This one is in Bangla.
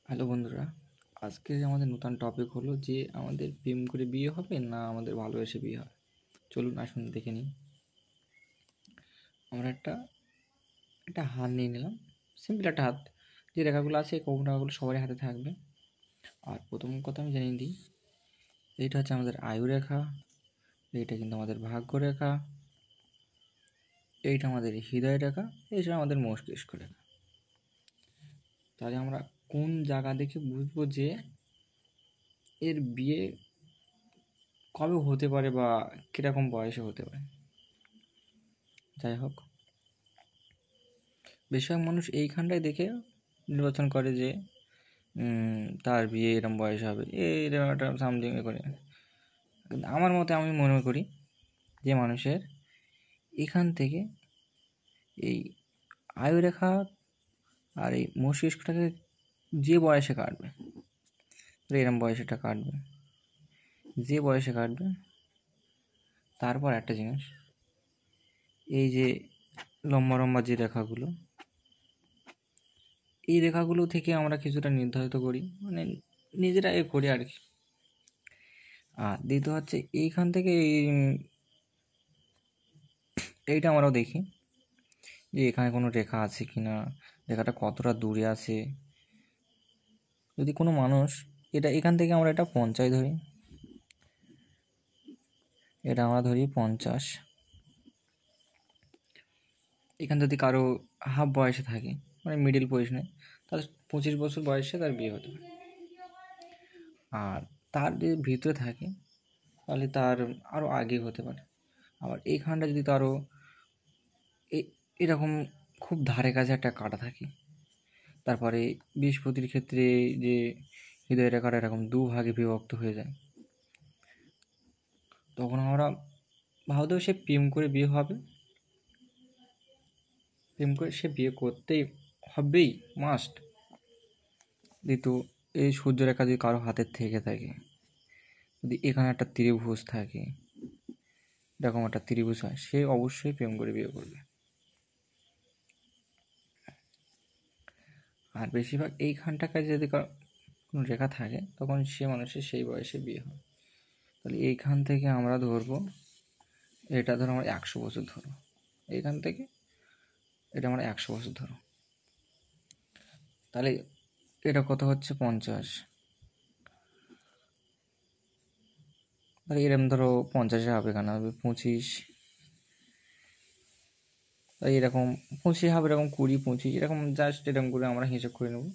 হ্যালো বন্ধুরা, আজকে আমাদের নতুন টপিক হলো যে আমাদের প্রেম করে বিয়ে হবে না আমাদের ভালোবেসে বিয়ে হবে। চলুন আসুন দেখে নিই। আমরা একটা হাত নিয়ে নিলাম, সিম্পল একটা হাত। যে রেখাগুলো আছে এই রেখাগুলো সবারই হাতে থাকবে। আর প্রথম কথা আমি জানিয়ে দিই, এইটা হচ্ছে আমাদের আয়ু রেখা, এইটা কিন্তু আমাদের ভাগ্য রেখা, এইটা আমাদের হৃদয় রেখা, এইটা আমাদের মস্তিষ্ক রেখা। তাহলে আমরা কোন জায়গা দেখে বুঝবো যে এর বিয়ে কবে হতে পারে বা কীরকম বয়সে হতে পারে? যাই হোক, বেশিরভাগ মানুষ এইখানটায় দেখে নির্বাচন করে যে তার বিয়ে এরম বয়স হবে, এরকম একটা সামথিং করে। কিন্তু আমার মতে আমি মনে করি যে মানুষের এখান থেকে এই আয়ুরেখা আর এই মস্তিষ্কটাকে যে বয়সে কাটবে, এরম বয়সেটা কাটবে, যে বয়সে কাটবে, তারপর একটা জিনিস, এই যে লম্বা লম্বা যে রেখাগুলো, এই রেখাগুলো থেকে আমরা কিছুটা নির্ধারিত করি, মানে নিজেরা করি আর কি। আর দ্বিতীয় হচ্ছে এইখান থেকে এইটা আমরাও দেখি যে এখানে কোনো রেখা আছে কি না, রেখাটা কতটা দূরে আছে। যদি কোনো মানুষ এখান থেকে আমরা এটা 50 ধরি, এটা আমরা ধরি 50, এখান যদি কারো হাফ বয়সে থাকে, মানে মিডিল পজিশনে, তাহলে 25 বছর বয়সে তার বিয়ে হতে পারে। আর তার যদি ভিতরে থাকে তাহলে তার আরও আগে হতে পারে। আবার এইখানটা যদি তারও এরকম খুব ধারে কাছে একটা কাটা থাকে, তারপরে বৃহস্পতির ক্ষেত্রে যে হৃদয় রেখাটা এরকম দুভাগে বিভক্ত হয়ে যায়, তখন আমরা ভাবতেও সে প্রেম করে বিয়ে হবে, প্রেম করে সে বিয়ে করতেই হবেই, মাস্ট। দ্বিতীয়, এই সূর্যরেখা যদি কারো হাতের থেকে থাকে, যদি এখানে একটা ত্রিভুজ থাকে, এরকম একটা ত্রিভুজ হয়, সে অবশ্যই প্রেম করে বিয়ে করবে। আর বেশিরভাগ এইখানটাকার যদি কোনো রেখা থাকে, তখন সে মানুষের সেই বয়সে বিয়ে হয়। তাহলে এইখান থেকে আমরা ধরবো, এটা ধরো আমরা 100 বছর ধরো, এইখান থেকে এটা আমরা 100 বছর ধরো, তাহলে এটা কত হচ্ছে 50। তাহলে এরকম ধরো 50-এ হবে, কেন হবে 25, তাই এরকম 25 হবে, এরকম 20, 25, এরকম জাস্ট এরকম করে আমরা হিসাব করে নেব।